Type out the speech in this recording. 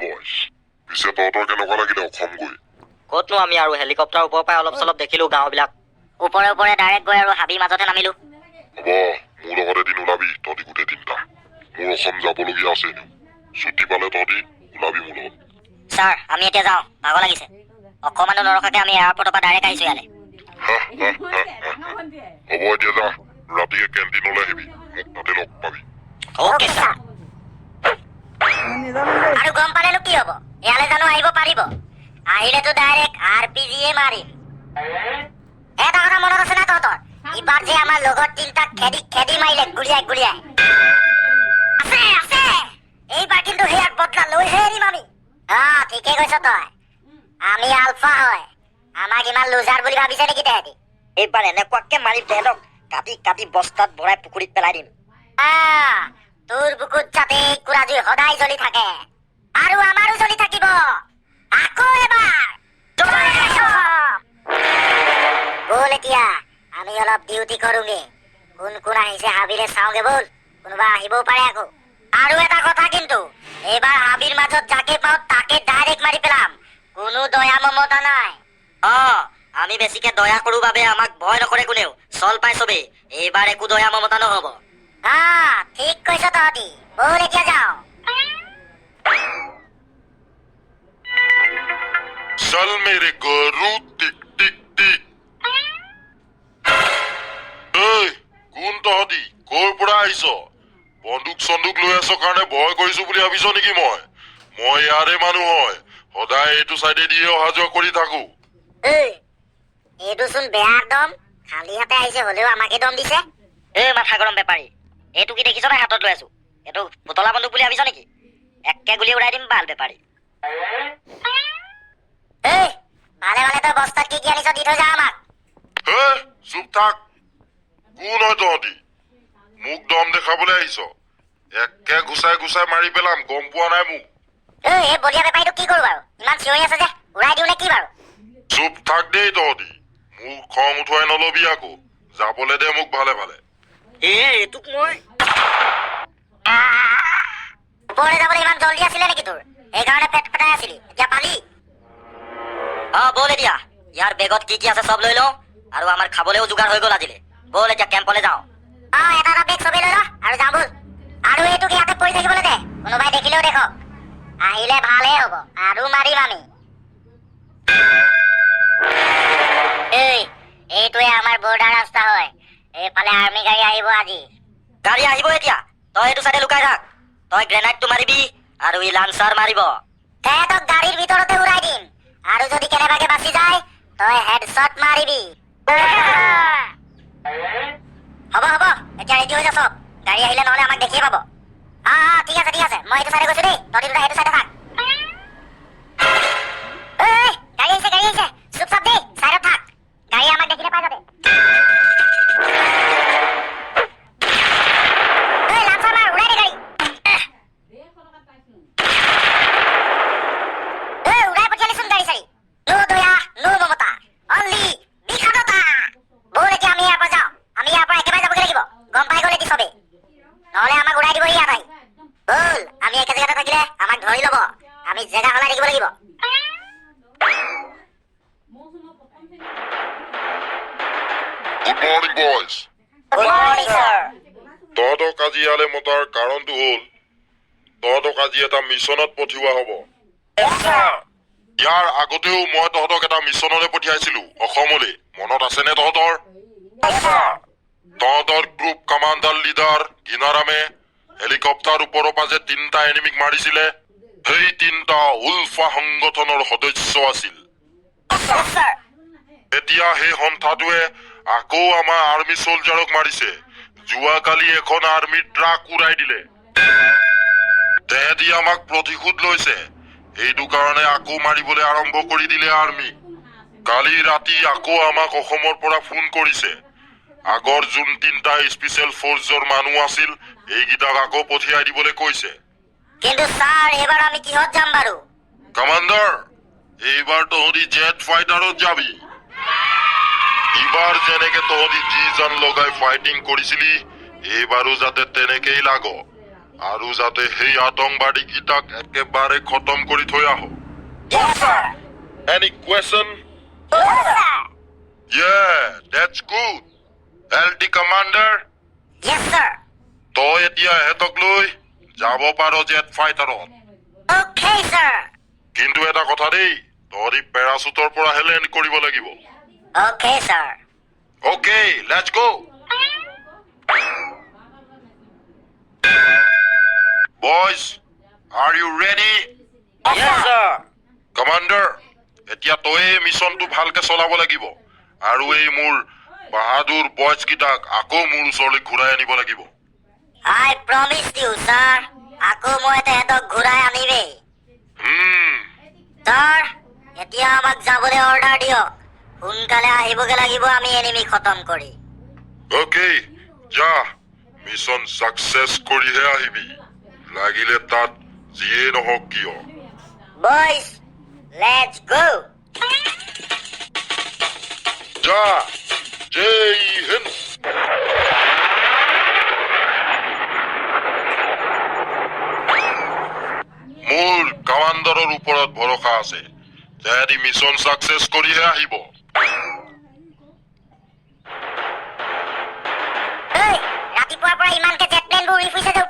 বয়স পিছে তহঁতৰ কেনেকুৱা লাগিলে অসম গৈ? ক'তনো আমি আৰু হেলিকপ্টাৰ ওপৰৰ পৰাই অলপ চলপ দেখিলো গাঁওবিলাক। ওপৰে ওপৰে ডাইৰেক্ট গৈ আৰু হাবিৰ মাজতে নামিলো। হ'ব মোৰ লগত এদিন ওলাবি তহঁতি গোটেই তিনিটা। মোৰ অসম যাবলগীয়া আছে এনেও। ছুটি পালে তহঁতি ওলাবি মোৰ লগত। ছাৰ আমি এতিয়া যাওঁ, ভাগৰ লাগিছে। অকমানো নৰখাকে আমি এয়াৰপৰ্টৰ পৰা ডাইৰেক্ট আহিছো ইয়ালে। হ'ব এতিয়া যা, ৰাতিকে কেণ্টিনলৈ আহিবি, মোক তাতে লগ পাবি। Okay sir. আৰু গম পালেনো কি হ'ব? ইয়ালে জানো আহিব পাৰিব? আহিলেতো ডাইৰেক্ট RPGয়ে মাৰিম। এটা কথা মনত আছে না তহঁতৰ? ইবাৰ যে আমাৰ লগৰ তিনিটাক খেদি মাৰিলে গুলিয়াই গুলিয়াই। আছে আছে। এইবাৰ কিন্তু সেয়াৰ বদলা লৈহে এৰিম আমি। ঠিকে কৈছ তই। আমি আলফা হয়। আমাক ইমান লুজাৰ বুলি ভাবিছে নেকি তেহেঁতি? এইবাৰ এনেকুৱাকে মাৰিম তেহেঁতক কাটি কাটি বস্তাত ভৰাই পুখুৰীত পেলাই দিম। তোৰ বুকুত যাতে কুৰাজুই সদায় জ্বলি থাকে আৰু আমাৰো জ্বলি থাকিব। আকৌ এবাৰ বল এতিয়া আমি অলপ ডিউটি কৰোগে। কোন কোন আহিছে হাবিলে চাওঁগে বল। কোনোবা আহিবও পাৰে আকৌ। আৰু এটা কথা কিন্তু এইবাৰ হাবিৰ মাজত যাকে পাওঁ তাকে ডাইৰেক্ট মাৰি পেলাম। কোনো দয়া মমতা নাই। আমি বেছিকে দয়া কৰো বাবে আমাক ভয় নকৰে কোনেও। চল পাই চবেই। এইবাৰ একো দয়া মমতা নহব। ঠিক কৈছ তহঁতি। বল এতিয়া যাওঁ। চল মেৰে গৰু টিক টিক টিক। এই কোন তহঁতি? ক'ৰ পৰা আহিছ? বন্দুক চন্দুক লৈ আছ কাৰণে ভয় কৰিছো বুলি ভাবিছ নেকি? মই ইয়াৰে মানুহ হয়। সদায় এইটো চাইডে দিয়ে অহা যোৱা কৰি থাকো। এইটো চোন বেয়া দম। খালি হাতে আহিছে হলেও আমাকে দম দিছে। মাথা গৰম বেপাৰী, এইটো কি দেখিছ নাই হাতত লৈ আছো? এইটো পুতলা বন্দুক বুলি ভাবিছ নেকি? একে গুলি উৰাই দিম বাল বেপাৰী। ভালে ভালে তই বস্তাত কি কি আনিছ দি থৈ যা আমাক। চুপ থাক। কোন হয় তহঁতি? মোক দম দেখাবলৈ আহিছ? একে ঘুচাই ঘুচাই মাৰি পেলাম, গম পোৱা নাই মোক? এই বলিয়া বেপাৰীটো কি কৰো বাৰু? ইমান চিঞৰি আছে যে উৰাই দিও নে কি বাৰু? চুপ থাক দেই তহঁতি। মোক খং উঠুৱাই নলবি আকৌ। যাবলে দে মোক ভালে ভালে। এইটোক মই ওপৰলৈ যাবলৈ ইমান জলদি আছিলে নেকি তোৰ? সেইকাৰণে পেট পেটাই আছিলি, এতিয়া পালি? বল এতিয়া। ইয়াৰ বেগত কি কি আছে চব লৈ লওঁ আৰু আমাৰ খাবলৈও যোগাৰ হৈ গ'ল আজিলে। বল এতিয়া কেম্পলৈ যাওঁ। এটা বেগ চবেই লৈ ল আৰু যাওঁ বল। আৰু এইটোক ইয়াতে পৰি থাকিবলৈ দে, কোনোবাই দেখিলেও দেখক। আহিলে ভালহে হ'ব, আৰু মাৰিম আমি। এইটোৱে আমাৰ বৰ্ডাৰ ৰাস্তা হয়। এইফালে আৰ্মি গাড়ী আহিব আজি। গাড়ী আহিব এতিয়া। তই এইটো চাইডে লুকাই থাক। তই গ্ৰেনাইডটো মাৰিবি আৰু ই লাঞ্চাৰ মাৰিব। তেহেঁতক গাড়ীৰ ভিতৰতে উৰাই দিম। আৰু যদি কেনেবাকে বাচি যায় তই হেডশ্বট মাৰিবি। হ'ব হ'ব, এতিয়া ৰেডি হৈ যা চব। গাড়ী আহিলে নহলে আমাক দেখিয়ে পাব। ঠিক আছে ঠিক আছে, মই এইটো চাইডে গৈছো দেই। তহঁতি দুটা সেইটো চাইডে থাক। গাড়ী আহিছে চুপচাপ দেই, চাইডত থাক। গাড়ী আমাক দেখিলে পাই যাবে। লাঞ্চাৰ মাৰ, উৰাই দে গাড়ী। উৰাই পঠিয়ালিচোন গাড়ী চাড়ী। নো দয়া নো মমতা, অনলি বিষাদতা। বল এতিয়া আমি ইয়াৰ পৰা যাওঁ। আমি ইয়াৰ পৰা একেবাৰে যাবগে লাগিব। গম পাই গ'ল এতিয়া চবেই, নহলে আমাক উৰাই দিব ইয়াত আহি। বল, আমি একে জেগাতে থাকিলে আমাক ধৰি ল'ব। আমি জেগা সলাই থাকিব লাগিব। Good morning boys. Good morning sir. তহঁতক আজি ইয়ালে মতাৰ কাৰণটো হ'ল তহঁতক আজি এটা মিছনত পঠিওৱা হ'ব। ইয়াৰ আগতেও মই তহঁতক এটা মিছনলৈ পঠিয়াইছিলো অসমলৈ, মনত আছেনে তহঁতৰ? তহঁতৰ গ্ৰুপ কমাণ্ডাৰ লিডাৰ গিনাৰামে হেলিকপ্টাৰ ওপৰৰ পৰা যে 3টা এনিমিক মাৰিছিলে, সেই 3টা উলফা সংগঠনৰ সদস্য আছিল। এতিয়া সেই সন্থাটোৱে আকৌ আমাৰ আৰ্মি চলজাৰক মাৰিছে। যোৱাকালি এখন আৰ্মি ট্ৰাক উৰাই দিলে। তেহেঁতি আমাক প্ৰতিশোধ লৈছে। সেইটো কাৰণে আকৌ মাৰিবলৈ আৰম্ভ কৰি দিলে আৰ্মি। কালি ৰাতি আকৌ আমাক অসমৰ পৰা ফোন কৰিছে। আগৰ যোন 3টা স্পেচিয়েল ফৰ্চৰ মানুহ আছিল এইকেইটাক আকৌ পঠিয়াই দিবলৈ কৈছে। কিন্তু স্যাৰ এবাৰ আমি কিহত যাম বাৰু? কমাণ্ডাৰ, এইবাৰ তহঁতি জেট ফাইটাৰত যাবি। ইবাৰ যেনেকে তহঁতি জি জান লগাই ফাইটিং কৰিছিলি এইবাৰো যাতে তেনেকেই লাগ। আৰু যাতে সেই আতংকবাদীকেইটাক একেবাৰে খতম কৰি থৈ আহ। Yes, sir. Any question? Yes, sir. Yeah, that's good. LT Commander, Yes, sir. তই এতিয়া এহেঁতক লৈ যাব পাৰ জেট ফাইটাৰত। Okay, sir. কিন্তু এটা কথা দেই, তহঁতি পেৰাচুটৰ পৰাহে লেণ্ড কৰিব লাগিব। Okay, sir. Okay, let's go. Boys, are you ready? Yes, sir. Commander, এতিয়া তই মিছনটো ভালকে চলাব লাগিব আৰু এই মোৰ বাহাদুৰ বয়জকেইটাক আকৌ মোৰ ওচৰলৈ ঘূৰাই আনিব লাগিব। I promised you, sir. আকৌ মই তেহেঁতক ঘূৰাই আনিমেই। Sir, এতিয়া আমাক যাবলৈ অৰ্ডাৰ দিয়ক। সোনকালে আহিবগে লাগিব আমি এনিমি খতম কৰি। Okay, যা মিছন সাকসেস কৰিহে আহিবি, লাগিলে তাত যিয়ে নহওক কিয়। Boys, let's go. যা, জয় হিন্দ। মোৰ কামাণ্ডাৰৰ ওপৰত ভৰসা আছে, তেহেঁতি মিছন সাকসেস কৰিহে আহিব। এই, ৰাতিপুৱাৰ পৰা ইমানকে জেট প্লেনবোৰ উৰি ফুৰিছে যে